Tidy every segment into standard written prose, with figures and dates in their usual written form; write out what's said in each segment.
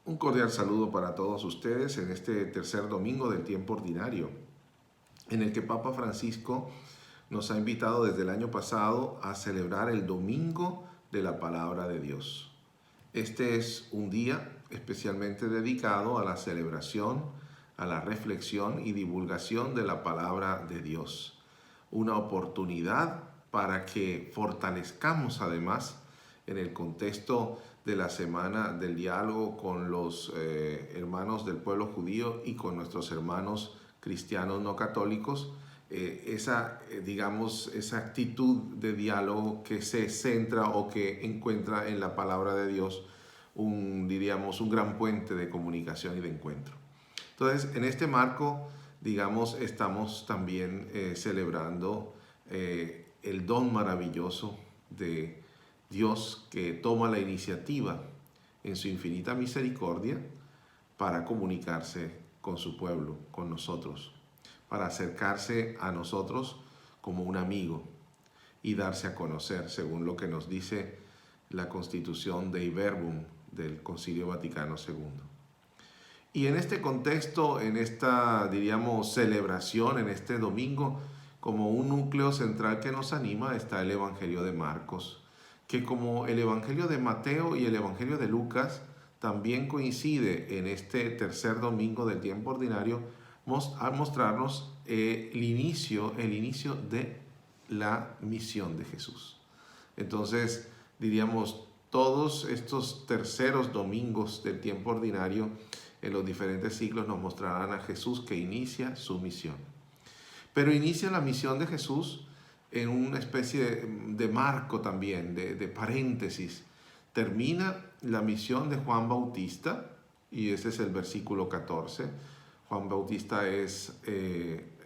Un cordial saludo para todos ustedes en este tercer domingo del tiempo ordinario, en el que Papa Francisco nos ha invitado desde el año pasado a celebrar el Domingo de la Palabra de Dios. Este es un día especialmente dedicado a la celebración, a la reflexión y divulgación de la Palabra de Dios. Una oportunidad para que fortalezcamos además en el contexto de la semana del diálogo con los hermanos del pueblo judío y con nuestros hermanos cristianos no católicos, esa actitud de diálogo que se centra o que encuentra en la palabra de Dios un gran puente de comunicación y de encuentro. Entonces, en este marco, estamos también celebrando el don maravilloso de Dios, que toma la iniciativa en su infinita misericordia para comunicarse con su pueblo, con nosotros, para acercarse a nosotros como un amigo y darse a conocer, según lo que nos dice la Constitución Dei Verbum del Concilio Vaticano II. Y en este contexto, en esta, celebración, en este domingo, como un núcleo central que nos anima, está el Evangelio de Marcos, que como el Evangelio de Mateo y el Evangelio de Lucas, también coincide en este tercer domingo del tiempo ordinario al mostrarnos el inicio de la misión de Jesús. Entonces, todos estos terceros domingos del tiempo ordinario en los diferentes siglos nos mostrarán a Jesús que inicia su misión. Pero inicia la misión de Jesús en una especie de marco también, de paréntesis. Termina la misión de Juan Bautista, y ese es el versículo 14. Juan Bautista es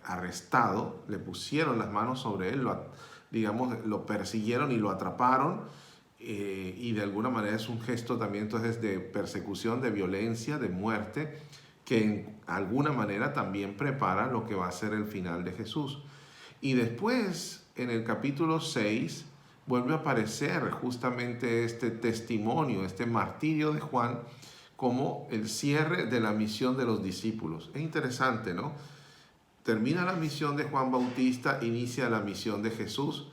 arrestado, le pusieron las manos sobre él, lo persiguieron y lo atraparon, y de alguna manera es un gesto también entonces de persecución, de violencia, de muerte, que en alguna manera también prepara lo que va a ser el final de Jesús. Y después, en el capítulo 6, vuelve a aparecer justamente este testimonio, este martirio de Juan, como el cierre de la misión de los discípulos. Es interesante, ¿no? Termina la misión de Juan Bautista, inicia la misión de Jesús,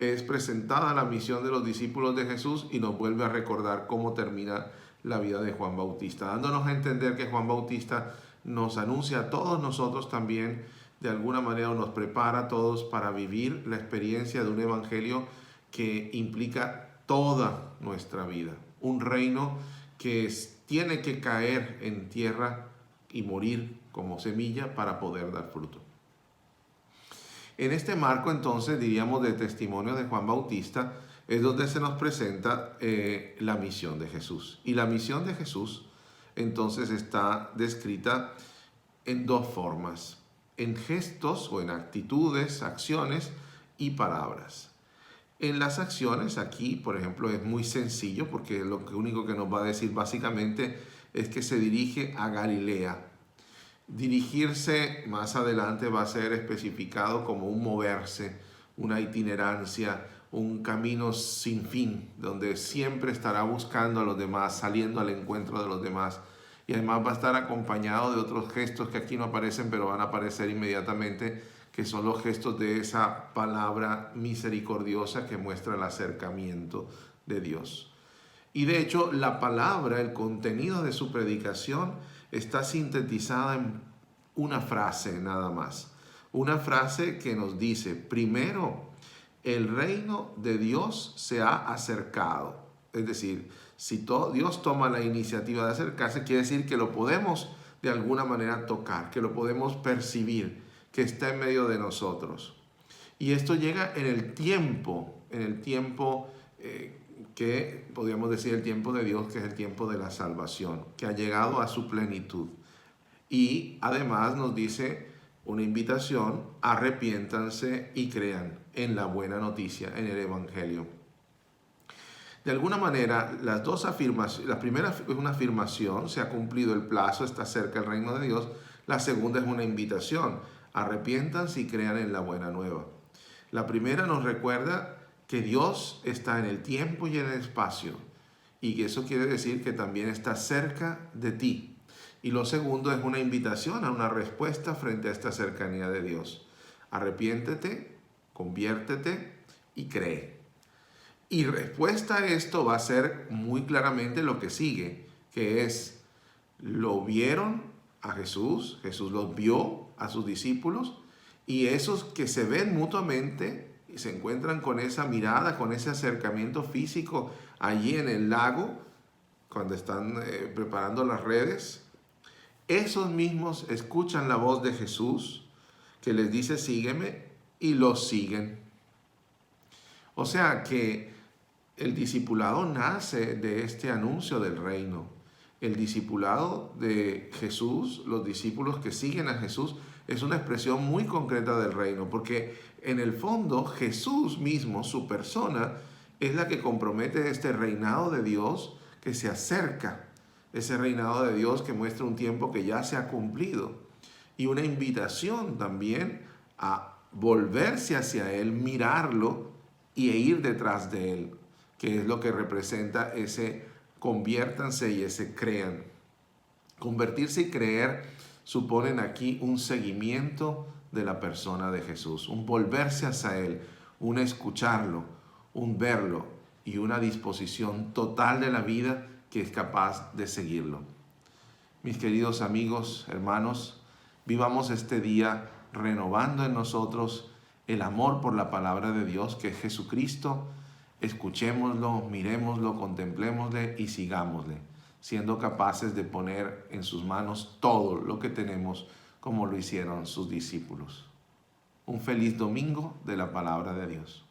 es presentada la misión de los discípulos de Jesús y nos vuelve a recordar cómo termina la vida de Juan Bautista, dándonos a entender que Juan Bautista nos anuncia a todos nosotros también, de alguna manera nos prepara a todos para vivir la experiencia de un evangelio que implica toda nuestra vida, un reino que tiene que caer en tierra y morir como semilla para poder dar fruto. En este marco, entonces, de testimonio de Juan Bautista, es donde se nos presenta la misión de Jesús. Y la misión de Jesús, entonces, está descrita en dos formas: en gestos o en actitudes, acciones y palabras. En las acciones, aquí, por ejemplo, es muy sencillo, porque lo único que nos va a decir básicamente es que se dirige a Galilea. Dirigirse más adelante va a ser especificado como un moverse, una itinerancia, un camino sin fin, donde siempre estará buscando a los demás, saliendo al encuentro de los demás. Y además va a estar acompañado de otros gestos que aquí no aparecen, pero van a aparecer inmediatamente, que son los gestos de esa palabra misericordiosa que muestra el acercamiento de Dios. Y de hecho, la palabra, el contenido de su predicación, está sintetizada en una frase nada más. Una frase que nos dice: primero, el reino de Dios se ha acercado. Es decir, si Dios toma la iniciativa de acercarse, quiere decir que lo podemos de alguna manera tocar, que lo podemos percibir, que está en medio de nosotros. Y esto llega en el tiempo que podríamos decir el tiempo de Dios, que es el tiempo de la salvación, que ha llegado a su plenitud. Y además nos dice una invitación: arrepiéntanse y crean en la buena noticia, en el Evangelio. De alguna manera, las dos afirmaciones, la primera es una afirmación: se ha cumplido el plazo, está cerca el reino de Dios. La segunda es una invitación: arrepiéntanse y crean en la buena nueva. La primera nos recuerda que Dios está en el tiempo y en el espacio, y eso quiere decir que también está cerca de ti. Y lo segundo es una invitación a una respuesta frente a esta cercanía de Dios. Arrepiéntete, conviértete y cree. Y respuesta a esto va a ser muy claramente lo que sigue, que es, lo vieron a Jesús, Jesús los vio a sus discípulos, y esos que se ven mutuamente y se encuentran con esa mirada, con ese acercamiento físico allí en el lago, cuando están preparando las redes, esos mismos escuchan la voz de Jesús que les dice sígueme y los siguen. O sea que el discipulado nace de este anuncio del reino. El discipulado de Jesús, los discípulos que siguen a Jesús, es una expresión muy concreta del reino, porque en el fondo Jesús mismo, su persona, es la que compromete este reinado de Dios que se acerca, ese reinado de Dios que muestra un tiempo que ya se ha cumplido, y una invitación también a volverse hacia Él, mirarlo e ir detrás de Él, que es lo que representa ese conviértanse y ese crean. Convertirse y creer suponen aquí un seguimiento de la persona de Jesús, un volverse hacia Él, un escucharlo, un verlo y una disposición total de la vida que es capaz de seguirlo. Mis queridos amigos, hermanos, vivamos este día renovando en nosotros el amor por la palabra de Dios, que es Jesucristo. Escuchémoslo, mirémoslo, contemplémosle y sigámosle, siendo capaces de poner en sus manos todo lo que tenemos, como lo hicieron sus discípulos. Un feliz domingo de la palabra de Dios.